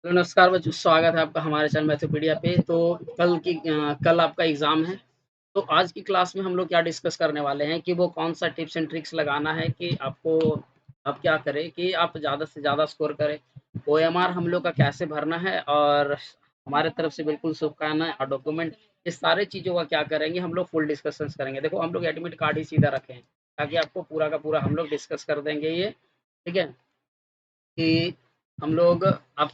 तो नमस्कार बच्चों, स्वागत है आपका हमारे चैनल मैथोपीडिया पे। तो कल आपका एग्ज़ाम है, तो आज की क्लास में हम लोग क्या डिस्कस करने वाले हैं कि वो कौन-सा टिप्स एंड ट्रिक्स लगाना है कि आप क्या करें कि आप ज़्यादा से ज़्यादा स्कोर करें। ओएमआर हम लोग का कैसे भरना है और हमारे तरफ से बिल्कुल शुभकामनाएँ और डॉक्यूमेंट, इस सारे चीज़ों का क्या करेंगे हम लोग फुल डिस्कशंस करेंगे। देखो हम लोग एडमिट कार्ड ही सीधा रखे हैं, ताकि आपको पूरा का पूरा हम लोग डिस्कस कर देंगे ये, ठीक है? कि हम लोग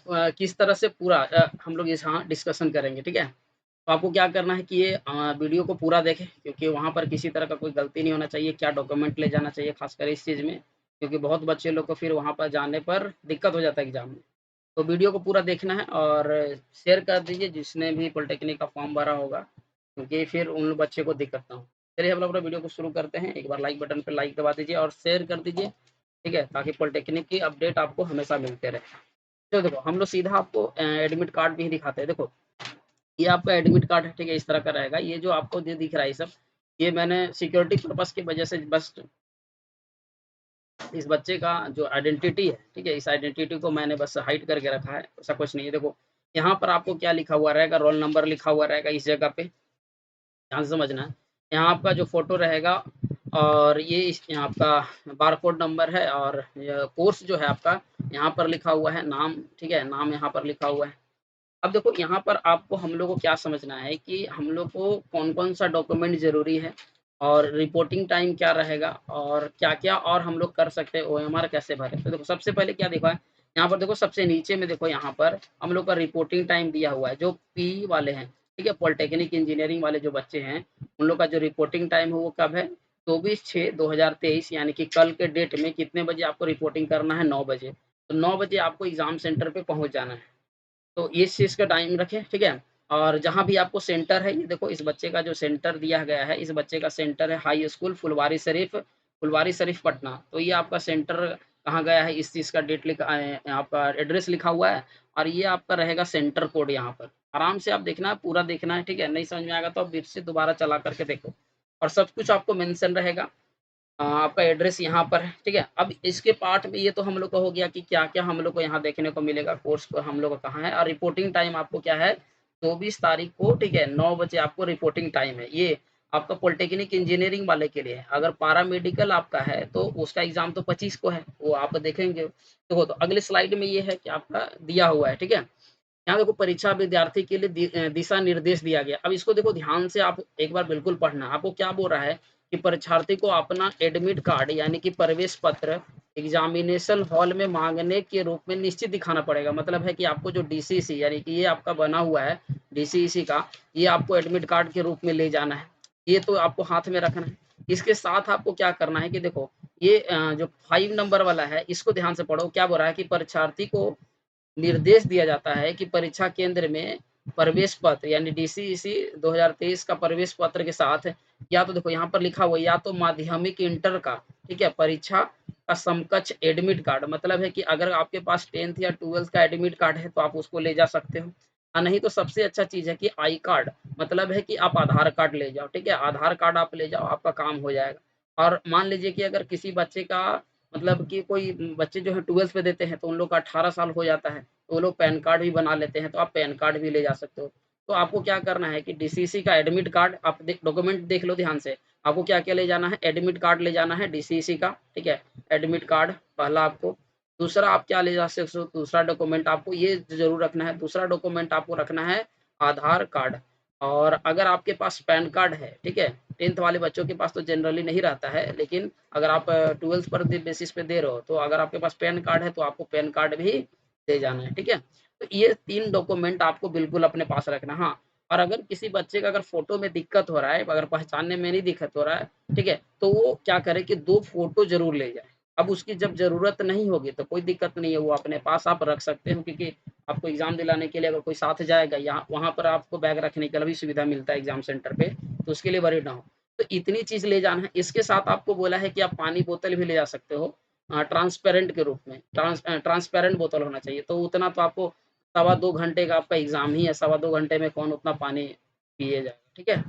किस तरह से पूरा हम लोग यहाँ डिस्कशन करेंगे, ठीक है? तो आपको क्या करना है कि ये वीडियो को पूरा देखें, क्योंकि वहाँ पर किसी तरह का कोई गलती नहीं होना चाहिए, क्या डॉक्यूमेंट ले जाना चाहिए ख़ासकर इस चीज़ में, क्योंकि बहुत बच्चे लोग को फिर वहाँ पर जाने पर दिक्कत हो जाता है एग्ज़ाम में। तो वीडियो को पूरा देखना है और शेयर कर दीजिए जिसने भी पॉलिटेक्निक का फॉर्म भरा होगा, क्योंकि फिर उन बच्चे को दिक्कत ना हो। चलिए हम लोग अपना वीडियो को शुरू करते हैं। एक बार लाइक बटन पे लाइक दबा दीजिए और शेयर कर दीजिए, ठीक है? ताकि पॉलिटेक्निक की अपडेट आपको हमेशा मिलते रहे। तो देखो हम लोग सीधा आपको एडमिट कार्ड भी दिखाते हैं। देखो ये आपका एडमिट कार्ड है, ठीक है? इस तरह का रहेगा। ये जो आपको ये दिख रहा है ये सब, ये मैंने सिक्योरिटी पर्पज़ की वजह से बस इस बच्चे का जो आइडेंटिटी है, ठीक है? इस आइडेंटिटी को मैंने बस हाइड करके रखा है, ऐसा कुछ नहीं है। देखो यहाँ पर आपको क्या लिखा हुआ रहेगा, रोल नंबर लिखा हुआ रहेगा इस जगह पे, ध्यान से समझना है। यहाँ आपका जो फ़ोटो रहेगा और ये इस यहाँ आपका बारकोड नंबर है और य कोर्स जो है आपका यहाँ पर लिखा हुआ है, नाम, ठीक है? नाम यहाँ पर लिखा हुआ है। अब देखो यहाँ पर आपको हम लोग को क्या समझना है कि हम लोग को कौन-कौन सा डॉक्यूमेंट ज़रूरी है और रिपोर्टिंग टाइम क्या रहेगा और क्या-क्या और हम लोग कर सकते हैं, ओएमआर कैसे भरें। तो देखो सबसे पहले क्या देखा है, यहाँ पर देखो सबसे नीचे में देखो यहाँ पर हम लोग का रिपोर्टिंग टाइम दिया हुआ है, जो पी वाले हैं, ठीक है? पॉलिटेक्निक इंजीनियरिंग वाले जो बच्चे हैं, उन लोग का जो रिपोर्टिंग टाइम है वो कब है? 24/6/2023 यानी कि कल के डेट में कितने बजे आपको रिपोर्टिंग करना है? 9 बजे। तो 9 बजे आपको एग्ज़ाम सेंटर पे पहुँच जाना है। तो इस चीज़ का टाइम रखें, ठीक है? और जहाँ भी आपको सेंटर है, ये देखो इस बच्चे का जो सेंटर दिया गया है, इस बच्चे का सेंटर है हाई स्कूल फुलवारी शरीफ पटना। तो ये आपका सेंटर कहाँ गया है, इस चीज़ का डेट आपका एड्रेस लिखा हुआ है और ये आपका रहेगा सेंटर कोड यहाँ पर। आराम से आप देखना है, पूरा देखना है, ठीक है? नहीं समझ में आएगा तो आप फिर से दोबारा चला कर के देखो और सब कुछ आपको मेंशन रहेगा। आपका एड्रेस यहाँ पर है, ठीक है? अब इसके पार्ट में ये तो हम लोग का हो गया कि क्या-क्या हम लोग को यहाँ देखने को मिलेगा, कोर्स को हम लोग का कहाँ है और रिपोर्टिंग टाइम आपको क्या है, 24 तारीख को, ठीक है? 9 बजे आपको रिपोर्टिंग टाइम है। ये आपका पॉलिटेक्निक इंजीनियरिंग वाले के लिए है। अगर पैरामेडिकल आपका है, तो उसका एग्ज़ाम तो 25 को है, वो आप देखेंगे। देखो, तो अगले स्लाइड में ये है कि आपका दिया हुआ है, ठीक है? यहाँ देखो परीक्षा विद्यार्थी के लिए दिशा निर्देश दिया गया। अब इसको देखो ध्यान से आप एक बार बिल्कुल पढ़ना। आपको क्या बोल रहा है कि परीक्षार्थी को अपना एडमिट कार्ड यानी कि प्रवेश पत्र एग्ज़ामिनेशन हॉल में माँगने के रूप में निश्चित दिखाना पड़ेगा। मतलब है कि आपको जो डीसीसी यानी कि ये आपका बना हुआ है डीसीसी का, ये आपको एडमिट कार्ड के रूप में ले जाना है। ये तो आपको हाथ में रखना है। इसके साथ आपको क्या करना है कि देखो ये जो 5 नंबर वाला है, इसको ध्यान से पढ़ो। क्या बोल रहा है कि परीक्षार्थी को निर्देश दिया जाता है कि परीक्षा केंद्र में प्रवेश पत्र यानी डीसीईसी 2023 का प्रवेश पत्र के साथ या तो देखो यहाँ पर लिखा हुआ है या तो माध्यमिक इंटर का, ठीक है, परीक्षा का समकक्ष एडमिट कार्ड, मतलब है कि अगर आपके पास 10th या 12th का एडमिट कार्ड है तो आप उसको ले जा सकते हो। नहीं तो सबसे अच्छा चीज़ है कि आई कार्ड, मतलब है कि आप आधार कार्ड ले जाओ, ठीक है? आधार कार्ड आप ले जाओ, आपका काम हो जाएगा। और मान लीजिए कि अगर किसी बच्चे का मतलब कि कोई बच्चे जो है 12th में देते हैं तो उन लोग का 18 साल हो जाता है। वो लोग पैन कार्ड भी बना लेते हैं, तो आप पैन कार्ड भी ले जा सकते हो। तो आपको क्या करना है कि डीसीसी का एडमिट कार्ड आप डॉक्यूमेंट देख लो ध्यान से। आपको क्या-क्या ले जाना है, एडमिट कार्ड ले जाना है डीसीसी का, ठीक है? एडमिट कार्ड पहला आपको। दूसरा आप क्या ले जा सकते हो, दूसरा डॉक्यूमेंट आपको ये ज़रूर रखना है, दूसरा डॉक्यूमेंट आपको रखना है आधार कार्ड। और अगर आपके पास पैन कार्ड है, ठीक है? 10th वाले बच्चों के पास तो जनरली नहीं रहता है, लेकिन अगर आप 12th पर बेसिस पे दे रहे हो, तो अगर आपके पास पैन कार्ड है, तो आपको पैन कार्ड भी ले जाना है, ठीक है? तो ये 3 डॉक्यूमेंट आपको बिल्कुल अपने पास रखना है। हाँ, और अगर किसी बच्चे का अगर फ़ोटो में दिक्कत हो रहा है, अगर पहचानने में नहीं दिक्कत हो रहा है, ठीक है? तो वो क्या करे कि 2 फ़ोटो ज़रूर ले जाए। अब उसकी जब ज़रूरत नहीं होगी, तो कोई दिक्कत नहीं है, वो अपने पास आप रख सकते हो, क्योंकि आपको एग्ज़ाम दिलाने के लिए अगर कोई साथ जाएगा, यहाँ वहाँ पर आपको बैग रखने का भी सुविधा मिलता है एग्ज़ाम सेंटर पे, तो उसके लिए वरीड ना हो। तो इतनी चीज़ ले जाना है। इसके साथ आपको बोला है कि आप पानी बोतल भी ले जा सकते हो ट्रांसपेरेंट के रूप में। ट्रांसपेरेंट बोतल होना चाहिए, तो उतना तो आपको सवा 2 घंटे का आपका एग्ज़ाम ही है, सवा 2 घंटे में कौन उतना पानी पिए जाएगा, ठीक है?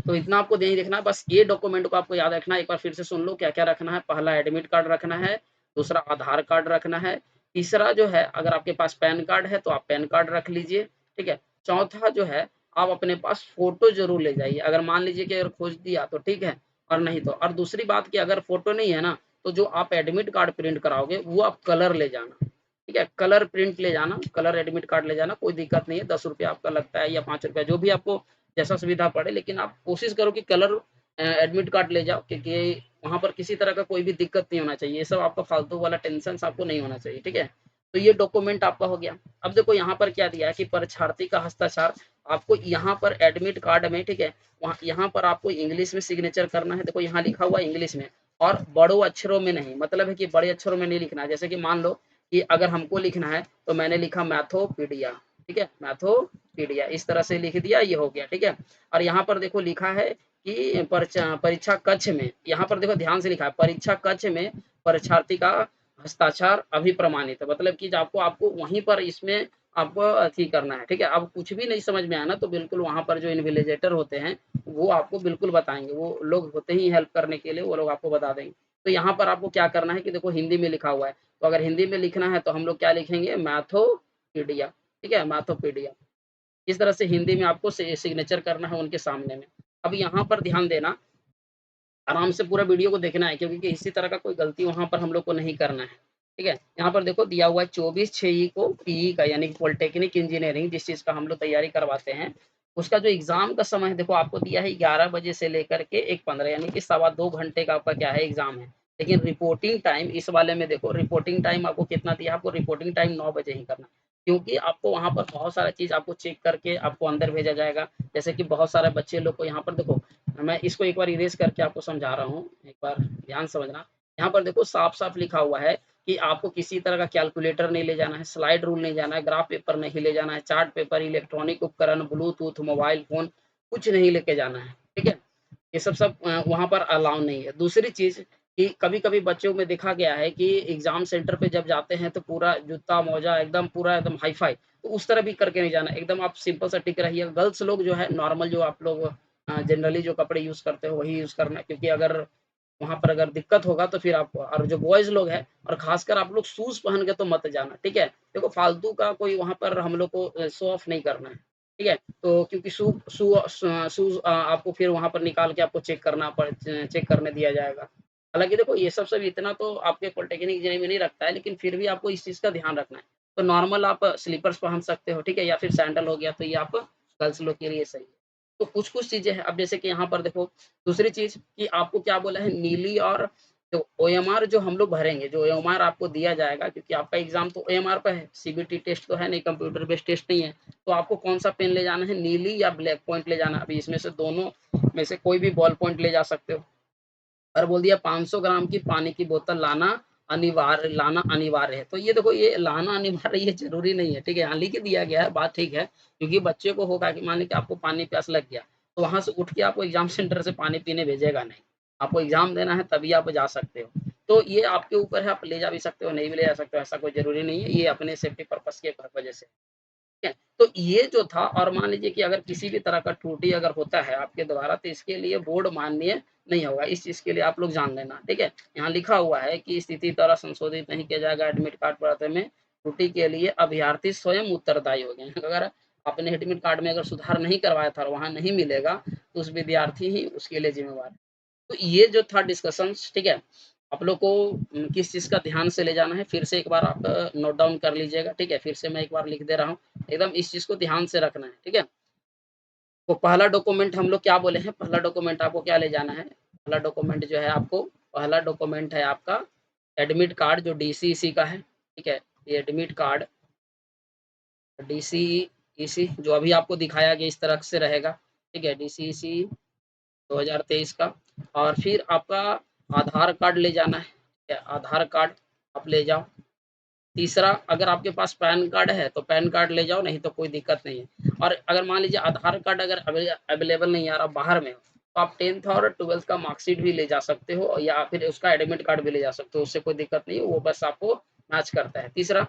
तो इतना आपको नहीं देखना है, बस ये डॉक्यूमेंट को आपको याद रखना है। एक बार फिर से सुन लो क्या-क्या रखना है। पहला एडमिट कार्ड रखना है, दूसरा आधार कार्ड रखना है, तीसरा जो है अगर आपके पास पैन कार्ड है तो आप पैन कार्ड रख लीजिए, ठीक है। चौथा जो है आप अपने पास फ़ोटो ज़रूर ले जाइए, अगर मान लीजिए कि अगर खोज दिया तो ठीक है और नहीं तो और दूसरी बात कि अगर फ़ोटो नहीं है ना, तो जो आप एडमिट कार्ड प्रिंट कराओगे वो आप कलर ले जाना, ठीक है। कलर प्रिंट ले जाना, कलर एडमिट कार्ड ले जाना, कोई दिक्कत नहीं है, ₹10 आपका लगता है या ₹5 जो भी आपको जैसा सुविधा पड़े, लेकिन आप कोशिश करो कि कलर एडमिट कार्ड ले जाओ क्योंकि वहाँ पर किसी तरह का कोई भी दिक्कत नहीं होना चाहिए। ये सब आपका फालतू वाला टेंशन्स आपको नहीं होना चाहिए, ठीक है। तो ये डॉक्यूमेंट आपका हो गया। अब देखो यहाँ पर क्या दिया है कि परीक्षार्थी का हस्ताक्षर आपको यहाँ पर एडमिट कार्ड में, ठीक है, वहाँ यहाँ पर आपको इंग्लिश में सिग्नेचर करना है। देखो यहाँ लिखा हुआ है इंग्लिश में और बड़ो अक्षरों में नहीं, मतलब है कि बड़े अक्षरों में नहीं लिखना है। जैसे कि मान लो कि अगर हमको लिखना है तो मैंने लिखा मैथोपीडिया, ठीक है, मैथोपीडिया इस तरह से लिख दिया, ये हो गया, ठीक है। और यहाँ पर देखो लिखा है कि परीक्षा कक्ष में, यहाँ पर देखो ध्यान से लिखा है परीक्षा कक्ष में परीक्षार्थी का हस्ताक्षर अभिप्रमाणित है, मतलब कि आपको आपको वहीं पर इसमें आपको अथी करना है, ठीक है। अब कुछ भी नहीं समझ में आया ना तो बिल्कुल वहाँ पर जो इन्विजिलेटर होते हैं वो आपको बिल्कुल बताएंगे, वो लोग होते ही हेल्प करने के लिए, वो लोग आपको बता देंगे। तो यहाँ पर आपको क्या करना है कि देखो हिंदी में लिखा हुआ है, तो अगर हिंदी में लिखना है तो हम लोग क्या लिखेंगे मैथोपीडिया, ठीक है, मैथोपीडिया। इस तरह से हिंदी में आपको सिग्नेचर करना है उनके सामने में। अब यहाँ पर ध्यान देना, आराम से पूरा वीडियो को देखना है क्योंकि इसी तरह का कोई गलती वहाँ पर हम लोग को नहीं करना है, ठीक है। यहाँ पर देखो दिया हुआ है 24/6 को पीई का यानी कि पॉलिटेक्निक इंजीनियरिंग जिस चीज़ का हम लोग तैयारी करवाते हैं, उसका जो एग्ज़ाम का समय है देखो आपको दिया है 11 बजे से लेकर के 1:15 यानी कि सवा 2 घंटे का आपका क्या है एग्ज़ाम है। लेकिन रिपोर्टिंग टाइम इस वाले में देखो रिपोर्टिंग टाइम आपको कितना दिया है, आपको रिपोर्टिंग टाइम 9 बजे ही करना है। क्योंकि आपको वहाँ पर बहुत सारा चीज़ आपको चेक करके आपको अंदर भेजा जाएगा। जैसे कि बहुत सारे बच्चे लोग को यहाँ पर देखो मैं इसको एक बार इरेज़ करके आपको समझा रहा हूँ, एक बार ध्यान से समझना। यहाँ पर देखो साफ-साफ लिखा हुआ है कि आपको किसी तरह का कैलकुलेटर नहीं ले जाना है, स्लाइड रूल नहीं जाना है, ग्राफ पेपर नहीं ले जाना है, चार्ट पेपर, इलेक्ट्रॉनिक उपकरण, ब्लूटूथ, मोबाइल फ़ोन कुछ नहीं लेके जाना है, ठीक है? ये सब वहाँ पर अलाउ नहीं है। दूसरी चीज़ कि कभी-कभी बच्चों में देखा गया है कि एग्ज़ाम सेंटर पे जब जाते हैं तो पूरा जूता-मोजा एकदम पूरा एकदम हाई-फाई, तो उस तरह भी करके नहीं जाना है, एकदम आप सिंपल सा टिक रहिए। गर्ल्स लोग जो है नॉर्मल जो आप लोग जनरली जो कपड़े यूज़ करते हो वही यूज़ करना है क्योंकि अगर वहाँ पर अगर दिक्कत होगा तो फिर आप और जो बॉयज़ लोग हैं और ख़ासकर आप लोग शूज़ पहन के तो मत जाना, ठीक है? देखो फालतू का कोई वहाँ पर हम लोग को शो ऑफ नहीं करना है, ठीक है? तो क्योंकि शूज़ आपको फिर वहाँ पर निकाल के आपको चेक करने दिया जाएगा। हालाँकि देखो ये सब इतना तो आपके पॉलिटेक्निक इंजीनियरिंग में नहीं रखता है, लेकिन फिर भी आपको इस चीज़ का ध्यान रखना है। तो नॉर्मल आप स्लीपर्स पहन सकते हो, ठीक है? या फिर सैंडल हो गया, तो ये आप गर्ल्स लोग के लिए सही है। तो कुछ-कुछ चीज़ें हैं, अब जैसे कि यहाँ पर देखो दूसरी चीज़ कि आपको क्या बोला है नीली और जो ओएमआर जो हम लोग भरेंगे, जो ओएमआर आपको दिया जाएगा क्योंकि आपका एग्ज़ाम तो ओएमआर पे है, सीबीटी टेस्ट तो है नहीं, कंप्यूटर बेस्ड टेस्ट नहीं है। तो आपको कौन-सा पेन ले जाना है, नीली या ब्लैक पॉइंट ले जाना है। अभी इसमें से दोनों में से कोई भी बॉल पॉइंट ले जा सकते हो। और बोल दिया 500 ग्राम की पानी की बोतल लाना अनिवार्य है। तो ये देखो ये लाना अनिवार्य ये ज़रूरी नहीं है, ठीक है? हाँ, लिख दिया गया है, बात ठीक है, क्योंकि बच्चे को होगा कि मान लीजिए कि आपको पानी प्यास लग गया, तो वहाँ से उठ के आपको एग्ज़ाम सेंटर से पानी पीने भेजेगा नहीं। आपको एग्ज़ाम देना है तभी आप जा सकते हो। तो ये आपके ऊपर है, आप ले जा भी सकते हो, नहीं भी ले जा सकते हो, ऐसा कोई ज़रूरी नहीं है, ये अपने सेफ्टी पर्पज़ के वजह से। ठीक है? तो ये जो था और मान लीजिए कि अगर किसी भी तरह का त्रुटि अगर होता है आपके द्वारा तो इसके लिए बोर्ड माननीय नहीं होगा। इस चीज़ के लिए आप लोग जान लेना, ठीक है? यहाँ लिखा हुआ है कि स्थिति द्वारा संशोधित नहीं किया जाएगा एडमिट कार्ड पढ़ते में त्रुटि के लिए अभ्यर्थी स्वयं उत्तरदायी होंगे। अगर आपने एडमिट कार्ड में अगर सुधार नहीं करवाया था और वहाँ नहीं मिलेगा, तो उस विद्यार्थी ही उसके लिए ज़िम्मेवार है। तो ये जो था डिस्कशंस ठीक है? आप लोग को किस चीज़ का ध्यान से ले जाना है फिर से एक बार आप नोट डाउन कर लीजिएगा, ठीक है? फिर से मैं एक बार लिख दे रहा हूँ। एकदम इस चीज़ को ध्यान से रखना है, ठीक है? तो पहला डॉक्यूमेंट हम लोग क्या बोले हैं, पहला डॉक्यूमेंट आपको क्या ले जाना है? पहला डॉक्यूमेंट जो है आपको पहला डॉक्यूमेंट है आपका एडमिट कार्ड जो डीसी-ईसी का है, ठीक है? ये एडमिट कार्ड डीसी-ईसी जो अभी आपको दिखाया गया इस तरह से रहेगा, ठीक है? डीसी-ईसी 2023 का और फिर आपका आधार कार्ड ले जाना है, ठीक है? आधार कार्ड आप ले जाओ। तीसरा अगर आपके पास पैन कार्ड है तो पैन कार्ड ले जाओ नहीं तो कोई दिक्कत नहीं है। और अगर मान लीजिए आधार कार्ड अगर अवेलेबल नहीं है और आप बाहर में हो, तो आप 10th और 12th का मार्कशीट भी ले जा सकते हो या फिर उसका एडमिट कार्ड भी ले जा सकते हो, उससे कोई दिक्कत नहीं है, वो बस आपको मैच करता है। तीसरा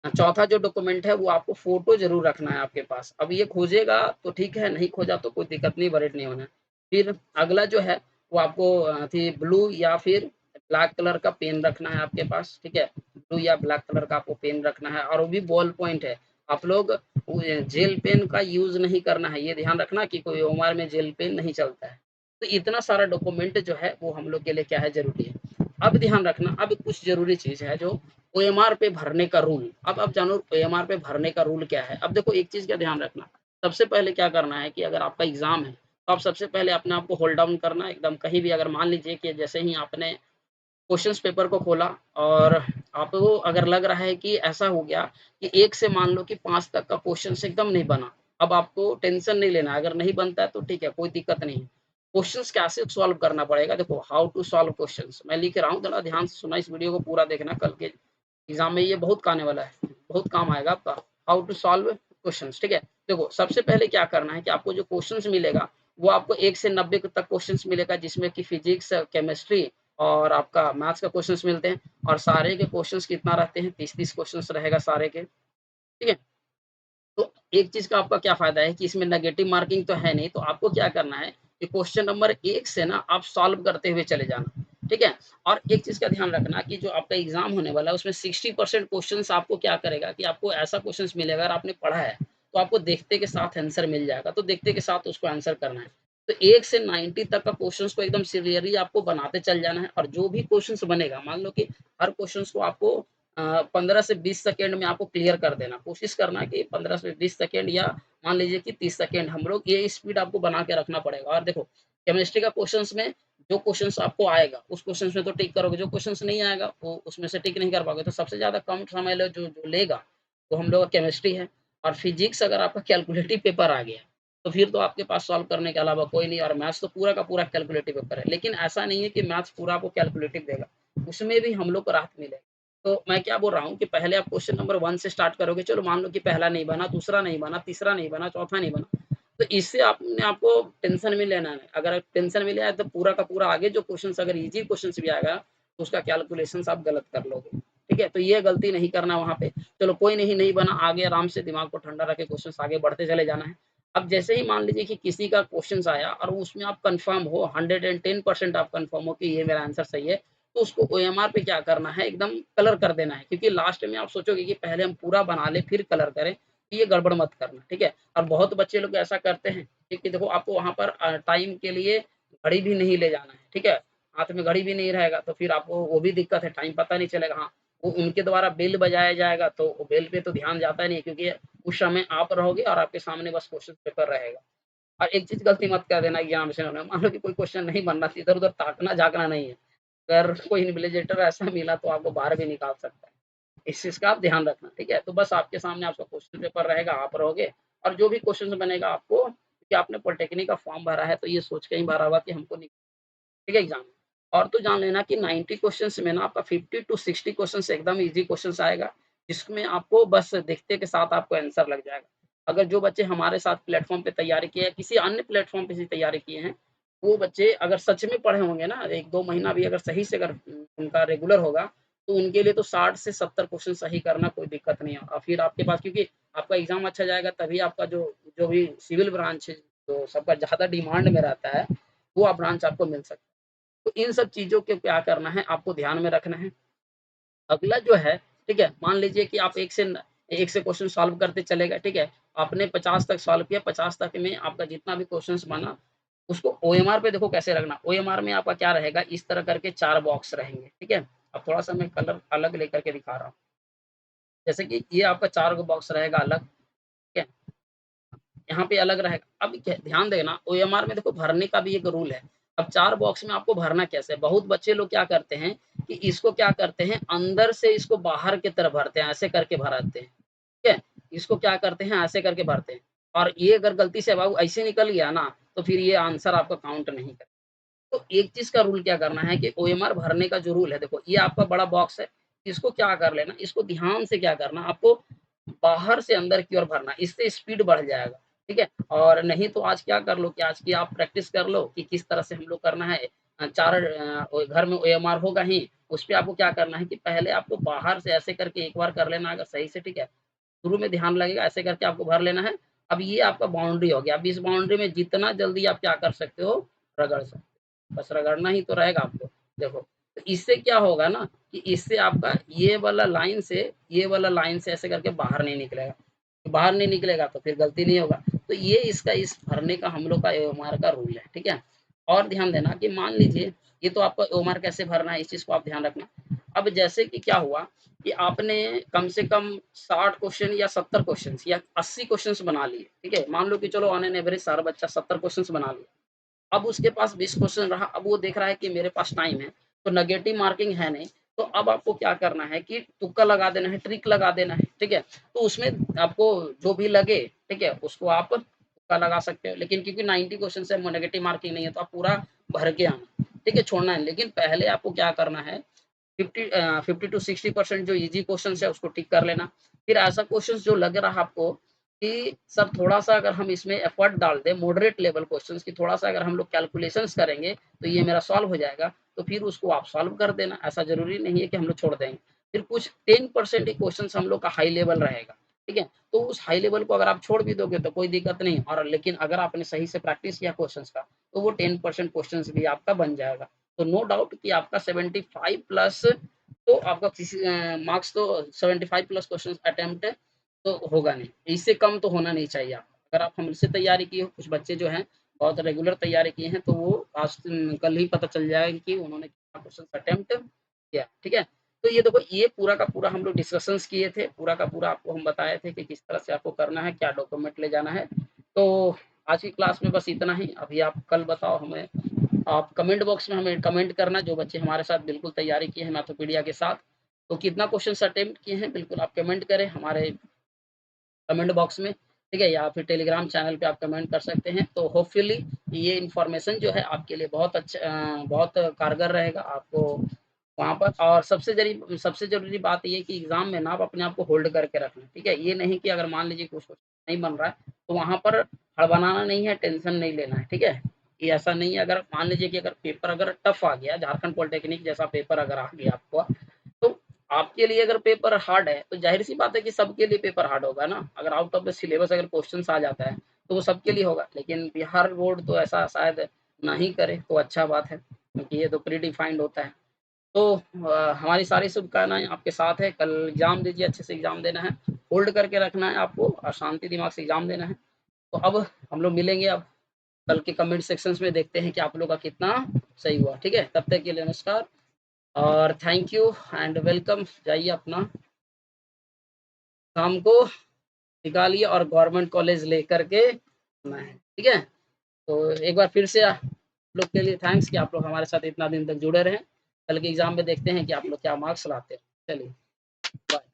चौथा जो डॉक्यूमेंट है वो आपको फ़ोटो ज़रूर रखना है आपके पास। अब ये खोजेगा तो ठीक है, नहीं खोजा तो कोई दिक्कत नहीं, वरीड नहीं होना है। फिर अगला जो है वो आपको थी ब्लू या फिर ब्लैक कलर का पेन रखना है आपके पास, ठीक है? ब्लू या ब्लैक कलर का आपको पेन रखना है और वो भी बॉल पॉइंट है। आप लोग जेल पेन का यूज़ नहीं करना है, ये ध्यान रखना कि कोई ओएमआर में जेल पेन नहीं चलता है। तो इतना सारा डॉक्यूमेंट जो है वो हम लोग के लिए क्या है ज़रूरी है। अब ध्यान रखना, अब कुछ ज़रूरी चीज़ है जो ओएमआर पे भरने का रूल। अब आप जानो ओएमआर पे भरने का रूल क्या है? अब देखो एक चीज़ का ध्यान रखना, सबसे पहले क्या करना है कि अगर आपका एग्ज़ाम है, तो आप सबसे पहले अपने आप को होल्ड डाउन करना एकदम कहीं भी अगर मान लीजिए कि जैसे ही आपने क्वेश्चंस पेपर को खोला और आपको अगर लग रहा है कि ऐसा हो गया कि 1 से मान लो कि 5 तक का क्वेश्चंस एकदम नहीं बना। अब आपको टेंशन नहीं लेना है, अगर नहीं बनता है तो ठीक है, कोई दिक्कत नहीं है। क्वेश्चंस कैसे सॉल्व करना पड़ेगा देखो हाउ टू सॉल्व क्वेश्चंस मैं लिख रहा हूँ, थोड़ा ध्यान से सुनना, इस वीडियो को पूरा देखना, कल के एग्ज़ाम में ये बहुत आने वाला है, बहुत काम आएगा आपका। हाउ टू सॉल्व क्वेश्चंस, ठीक है? देखो सबसे पहले क्या करना है कि आपको जो क्वेश्चंस मिलेगा, वो आपको 1 से 90 तक क्वेश्चंस मिलेगा जिसमें कि फिजिक्स, केमिस्ट्री और आपका मैथ्स का क्वेश्चंस मिलते हैं और सारे के क्वेश्चंस कितना रहते हैं 30-30 क्वेश्चंस रहेगा सारे के, ठीक है? तो एक चीज़ का आपका क्या फ़ायदा है कि इसमें नेगेटिव मार्किंग तो है नहीं, तो आपको क्या करना है कि क्वेश्चन नंबर 1 से ना आप सॉल्व करते हुए चले जाना, ठीक है? और एक चीज़ का ध्यान रखना कि जो आपका एग्ज़ाम होने वाला है उसमें 60% क्वेश्चन्स आपको क्या करेगा कि आपको ऐसा क्वेश्चन्स मिलेगा अगर आपने पढ़ा है, तो आपको देखते के साथ आंसर मिल जाएगा, तो देखते के साथ उसको आंसर करना है। तो 1 से 90 तक का क्वेश्चन्स को एकदम सीरियसली आपको बनाते चल जाना है और जो भी क्वेश्चन्स बनेगा, मान लो कि हर क्वेश्चन्स को आपको 15 से 20 सेकंड में आपको क्लियर कर देना। कोशिश करना कि 15 से 20 सेकंड या मान लीजिए कि 30 सेकंड हम लोग ये स्पीड आपको बना के रखना पड़ेगा और देखो केमिस्ट्री का क्वेश्चंस में जो क्वेश्चंस आपको आएगा, उस क्वेश्चंस में तो टिक करोगे, जो क्वेश्चंस नहीं आएगा वो उसमें से टिक नहीं कर पाओगे। तो सबसे ज़्यादा कम समय लो जो जो लेगा, वो हम लोग का केमिस्ट्री है और फिजिक्स अगर आपका कैलकुलेटिव पेपर आ गया, तो फिर तो आपके पास सॉल्व करने के अलावा कोई नहीं और मैथ्स तो पूरा का पूरा कैलकुलेटिव पेपर है। लेकिन ऐसा नहीं है कि मैथ्स पूरा आपको कैलकुलेटिव देगा, उसमें भी हम लोग को राहत मिलेगी। तो मैं क्या बोल रहा हूँ कि पहले आप क्वेश्चन नंबर 1 से स्टार्ट करोगे, चलो मान लो कि पहला नहीं बना, दूसरा नहीं बना, तीसरा नहीं बना, चौथा नहीं बना, तो इससे आपने आपको टेंशन में लेना नहीं। अगर टेंशन में लिया है तो पूरा का पूरा आगे जो क्वेश्चन्स अगर ईज़ी क्वेश्चन्स भी आएगा, तो उसका कैलकुलेशंस आप गलत कर लोगे, ठीक है? तो ये गलती नहीं करना वहाँ पे। चलो कोई नहीं, नहीं बना, आगे आराम से दिमाग को ठंडा रख के क्वेश्चन्स आगे बढ़ते चले जाना है। अब जैसे ही मान लीजिए कि किसी का क्वेश्चन्स आया और उसमें आप कन्फर्म हो, 110% आप कन्फर्म हो कि ये मेरा आंसर सही है, तो उसको ओएमआर पे क्या करना है एकदम कलर कर देना है क्योंकि लास्ट में आप सोचोगे कि पहले हम पूरा बना लें फिर कलर करें, तो ये गड़बड़ मत करना, ठीक है? और बहुत बच्चे लोग ऐसा करते हैं कि देखो आपको वहाँ पर टाइम के लिए घड़ी भी नहीं ले जाना है, ठीक है? हाथ में घड़ी भी नहीं रहेगा तो फिर आपको वो भी दिक्कत है, टाइम पता नहीं चलेगा। हाँ, वो उनके द्वारा बेल बजाया जाएगा तो वो बेल पे तो ध्यान जाता नहीं है क्योंकि उस समय आप रहोगे और आपके सामने बस क्वेश्चन पेपर रहेगा। और एक चीज़ गलती मत कर देना एग्ज़ामिनेशन में, मान लो कि कोई क्वेश्चन नहीं बन रहा, इधर-उधर ताकना-झाँकना नहीं है। अगर कोई इन्विजिलेटर ऐसा मिला तो आपको बाहर भी निकाल सकता है। इस चीज़ का आप ध्यान रखना, ठीक है? तो बस आपके सामने आपका क्वेश्चन पेपर रहेगा, आप रहोगे और जो भी क्वेश्चन बनेगा आपको क्योंकि आपने पॉलिटेक्निक का फॉर्म भरा है, तो ये सोच के ही भरा होगा कि हमको ठीक है एग्ज़ाम। और तो जान लेना कि 90 क्वेश्चन्स में ना आपका 50 टू 60 क्वेश्चन्स एकदम ईज़ी क्वेश्चन्स आएगा, जिसमें आपको बस देखते के साथ आपको आंसर लग जाएगा। अगर जो बच्चे हमारे साथ प्लेटफ़ॉर्म पे तैयारी किए हैं, किसी अन्य प्लेटफ़ॉर्म पे से तैयारी किए हैं, वो बच्चे अगर सच में पढ़े होंगे ना 1-2 महीना भी अगर सही से अगर उनका रेगुलर होगा, तो उनके लिए तो 60 से 70 क्वेश्चन सही करना कोई दिक्कत नहीं है। और फिर आपके पास क्योंकि आपका एग्ज़ाम अच्छा जाएगा तभी आपका जो जो भी सिविल ब्रांच है, जो सबका ज़्यादा डिमांड में रहता है, वो ब्रांच आपको मिल सकता है। तो इन सब चीज़ों को क्या करना है, आपको ध्यान में रखना है। अगला जो है, ठीक है, मान लीजिए कि आप 1 से क्वेश्चन सॉल्व करते चले गए, ठीक है। आपने 50 तक सॉल्व किया, 50 तक में आपका जितना भी क्वेश्चन्स बना, उसको ओएमआर पे देखो कैसे रखना। ओएमआर में आपका क्या रहेगा, इस तरह करके 4 बॉक्स रहेंगे, ठीक है। अब थोड़ा-सा मैं कलर अलग लेकर के दिखा रहा हूँ। जैसे कि ये आपका 4 गो बॉक्स रहेगा अलग, ठीक है। यहाँ पे अलग रहेगा। अब क्या ध्यान देना ओएमआर में देखो भरने का भी एक रूल है। अब 4 बॉक्स में आपको भरना कैसे है? बहुत बच्चे लोग क्या करते हैं कि इसको क्या करते हैं अंदर से इसको बाहर की तरफ भरते हैं, ऐसे करके भरते हैं, ठीक है? इसको क्या करते हैं ऐसे करके भरते हैं और ये अगर गलती से बाबू ऐसे निकल गया ना, तो फिर ये आंसर आपका काउंट नहीं करेगा। तो एक चीज़ का रूल क्या करना है कि ओएमआर भरने का जो रूल है देखो, ये आपका बड़ा बॉक्स है, इसको क्या कर लेना, इसको ध्यान से क्या करना आपको बाहर से अंदर की ओर भरना, इससे स्पीड बढ़ जाएगा, ठीक है? और नहीं तो आज क्या कर लो कि आज की आप प्रैक्टिस कर लो कि किस तरह से हम लोग करना है। 4 घर में ओएमआर होगा ही, उसपे आपको क्या करना है कि पहले आपको बाहर से ऐसे करके एक बार कर लेना अगर सही से, ठीक है? शुरू में ध्यान लगेगा, ऐसे करके आपको भर लेना है। अब ये आपका बाउंड्री हो गया, अब इस बाउंड्री में जितना जल्दी आप क्या कर सकते हो, रगड़ सकते हो। बस रगड़ना ही तो रहेगा आपको। देखो, तो इससे क्या होगा ना कि इससे आपका ये वाला लाइन से ऐसे करके बाहर नहीं निकलेगा। तो बाहर नहीं निकलेगा तो फिर गलती नहीं होगा। तो ये इसका इस भरने का हम लोग का एओमार का रूल है, ठीक है? और ध्यान देना कि मान लीजिए ये तो आपका एओमार कैसे भरना है इस चीज़ को आप ध्यान रखना। अब जैसे कि क्या हुआ कि आपने कम से कम 60 क्वेश्चन या 70 क्वेश्चंस या 80 क्वेश्चंस बना लिए, ठीक है? मान लो कि चलो ऑन एन एवरेज सारा बच्चा 70 क्वेश्चंस बना लिया। अब उसके पास 20 क्वेश्चन रहा, अब वो देख रहा है कि मेरे पास टाइम है, तो नेगेटिव मार्किंग है नहीं, तो अब आपको क्या करना है कि तुक्का लगा देना है, ट्रिक लगा देना है, ठीक है? तो उसमें आपको जो भी लगे, ठीक है? उसको आप तुक्का लगा सकते हो, लेकिन क्योंकि 90 क्वेश्चन से नेगेटिव मार्किंग नहीं है, तो आप पूरा भर के आना, ठीक है? छोड़ना है, लेकिन पहले आपको क्या करना है 50 टू 60% जो ईज़ी क्वेश्चन्स है उसको टिक कर लेना। फिर ऐसा क्वेश्चन्स जो लग रहा है आपको कि सर थोड़ा-सा अगर हम इसमें एफर्ट डाल दें, मॉडरेट लेवल क्वेश्चन्स की थोड़ा-सा अगर हम लोग कैलकुलेशंस करेंगे, तो ये मेरा सॉल्व हो जाएगा, तो फिर उसको आप सॉल्व कर देना। ऐसा ज़रूरी नहीं है कि हम लोग छोड़ देंगे। फिर कुछ 10% ही क्वेश्चन्स हम लोग का हाई लेवल रहेगा, ठीक है? तो उस हाई लेवल को अगर आप छोड़ भी दोगे तो कोई दिक्कत नहीं और लेकिन अगर आपने सही से प्रैक्टिस किया क्वेश्चन्स का, तो वो 10% क्वेश्चन्स भी आपका बन जाएगा। तो नो डाउट कि आपका 75 प्लस तो आपका किसी मार्क्स तो 75 प्लस क्वेश्चन अटेम्प्ट तो होगा नहीं, इससे कम तो होना नहीं चाहिए आपका। अगर आप हमसे तैयारी किए हो, कुछ बच्चे जो हैं बहुत रेगुलर तैयारी किए हैं, तो वो आज कल ही पता चल जाएगा कि उन्होंने कितना क्वेश्चन अटेम्प्ट किया, ठीक है? तो ये देखो ये पूरा का पूरा हम लोग डिस्कशंस किए थे, पूरा का पूरा आपको हम बताए थे कि किस तरह से आपको करना है, क्या डॉक्यूमेंट ले जाना है। तो आज की क्लास में बस इतना ही, अभी आप कल बताओ हमें आप कमेंट बॉक्स में हमें कमेंट करना जो बच्चे हमारे साथ बिल्कुल तैयारी किए हैं मैथोपीडिया के साथ, तो कितना क्वेश्चंस अटेम्प्ट किए हैं बिल्कुल आप कमेंट करें हमारे कमेंट बॉक्स में, ठीक है? या फिर टेलीग्राम चैनल पे आप कमेंट कर सकते हैं। तो होपफुली ये इन्फॉर्मेशन जो है आपके लिए बहुत अच्छा बहुत कारगर रहेगा आपको वहाँ पर और सबसे ज़रूरी बात ये है कि एग्ज़ाम में ना आप अपने आप को होल्ड करके रखना, ठीक है? ये नहीं कि अगर मान लीजिए कुछ क्वेश्चन नहीं बन रहा है, तो वहाँ पर हड़बड़ाना नहीं है, टेंशन नहीं लेना है, ठीक है? कि ऐसा नहीं है अगर मान लीजिए कि अगर पेपर अगर टफ़ आ गया, झारखंड पॉलिटेक्निक जैसा पेपर अगर आ गया आपको, तो आपके लिए अगर पेपर हार्ड है, तो ज़ाहिर-सी बात है कि सबके लिए पेपर हार्ड होगा ना। अगर आउट ऑफ द सिलेबस अगर क्वेश्चन्स आ जाता है, तो वो सबके लिए होगा। लेकिन बिहार बोर्ड तो ऐसा शायद ना ही करे, तो अच्छा बात है, क्योंकि ये तो प्री डिफाइंड होता है। तो हमारी सारी शुभकामनाएँ आपके साथ है, कल एग्ज़ाम दीजिए, अच्छे से एग्ज़ाम देना है, होल्ड करके रखना है आपको और शांति दिमाग से एग्ज़ाम देना है। तो अब हम लोग मिलेंगे अब कल के कमेंट सेक्शंस में देखते हैं कि आप लोग का कितना सही हुआ, ठीक है? तब तक के लिए नमस्कार और थैंक यू एंड वेलकम। जाइए अपना काम को निकालिए और गवर्नमेंट कॉलेज लेकर के आना है, ठीक है? तो एक बार फिर से आप लोग के लिए थैंक्स कि आप लोग हमारे साथ इतना दिन तक जुड़े रहें। कल के एग्ज़ाम में देखते हैं कि आप लोग क्या मार्क्स लाते हैं। चलिए, बाय।